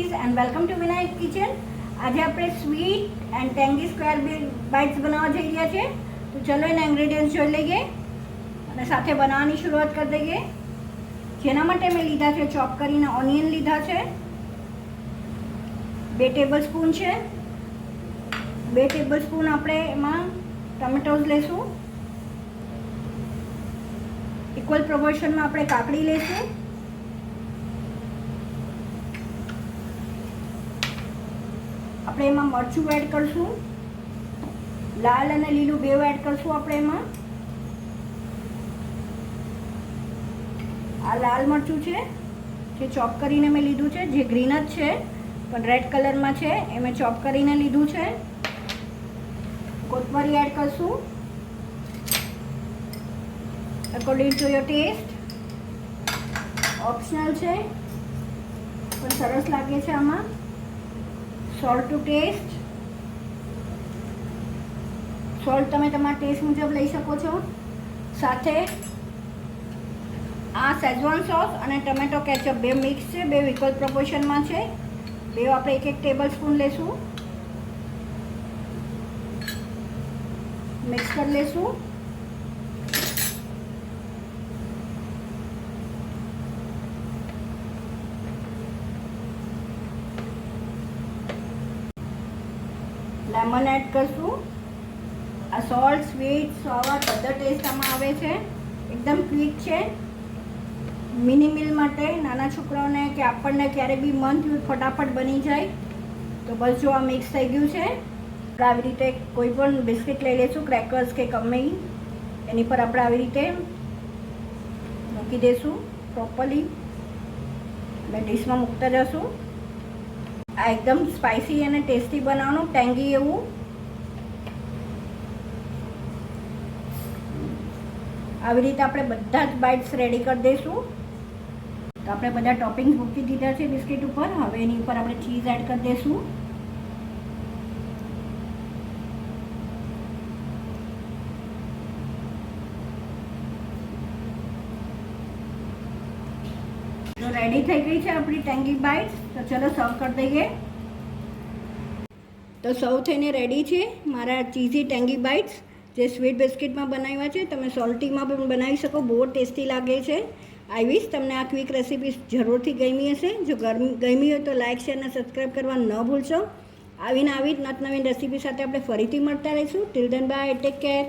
Recipes and welcome to Vinayak kitchen. આજે આપણે sweet and tangy square bytes બનાવવા જઈ રહ્યા છે. તો ચલો એના ઇન્ગ્રેડિયન્ટ્સ જોઈ લઈએ અને સાથે બનાવવાની શરૂઆત કરી દઈએ. જેના માટે મેં લીધા છે ચોપ કરીને ઓનિયન લીધા છે, 2 ટેબલસ્પૂન છે. 2 ટેબલસ્પૂન આપણે એમાં ટમેટોઝ લેશું. ઇક્વલ પ્રોપોર્શનમાં આપણે કાકડી લેશું. આપણે એમાં મરચું એડ કરશું, લાલ અને લીલું બેવ એડ કરશું. આપણે એમાં આ લાલ મરચું છે જે ચોપ કરીને મેં લીધું છે, જે ગ્રીન જ છે પણ રેડ કલરમાં છે, એ મેં ચોપ કરીને લીધું છે. કોથમરી એડ કરશું according to your taste. Optional છે પણ સરસ લાગે છે આમાં. Salt two test. સોલ્ટ તમે તમારા ટેસ્ટ મુજબ લઈ શકો છો. સાથે આ શેઝવાન સોસ અને ટમેટો કેચઅપ બે મિક્સ છે, બે ઇક્વલ પ્રોપોર્શનમાં છે. બે આપણે 1 ટેબલ સ્પૂન લેશું, મિક્સ કરી લેશું. લેમન એડ કરશું. આ સોલ્ટ, સ્વીટ, સોવર બધા ટેસ્ટ આમાં આવે છે. એકદમ ક્વિક છે. મિની મીલ માટે નાના છોકરાઓને કે આપણને ક્યારે બી મન થયું ફટાફટ બની જાય. તો બસ જો આ મિક્સ થઈ ગયું છે. આવી રીતે કોઈ પણ બિસ્કિટ લઈ લઈશું, ક્રેકર્સ કે ગમે એની પર આપણે આવી રીતે મૂકી દઈશું પ્રોપરલી અને ડીશમાં મૂકતા જશું. આ એકદમ સ્પાઇસી અને ટેસ્ટી બનાવવાનું, ટેંગી એવું. આવી રીતે આપણે બધા જ બાઇટ્સ રેડી કરી દઈશું. તો આપણે બધા ટોપિંગ્સ મૂકી દીધા છે બિસ્કિટ ઉપર. હવે એની ઉપર આપણે ચીઝ એડ કરી દઈશું. તો રેડી થઈ ગઈ છે આપણી ટેંગી બાઇટ્સ. તો ચલો સર્વ કરી દઈએ. તો સર્વ થઈને રેડી છે મારા ચીઝી ટેંગી બાઇટ્સ, જે સ્વીટ બિસ્કિટમાં બનાવ્યા છે. તમે સોલ્ટીમાં પણ બનાવી શકો, બહુ ટેસ્ટી લાગે છે. આઈ વિશ તમને આ ક્વિક રેસીપી જરૂરથી ગમી હશે. જો ગમી હોય તો લાઇક, શેર અને સબસ્ક્રાઈબ કરવા ન ભૂલશો. આવી જ નવીન રેસીપી સાથે આપણે ફરીથી મળતા રહીશું. Till then by, take care.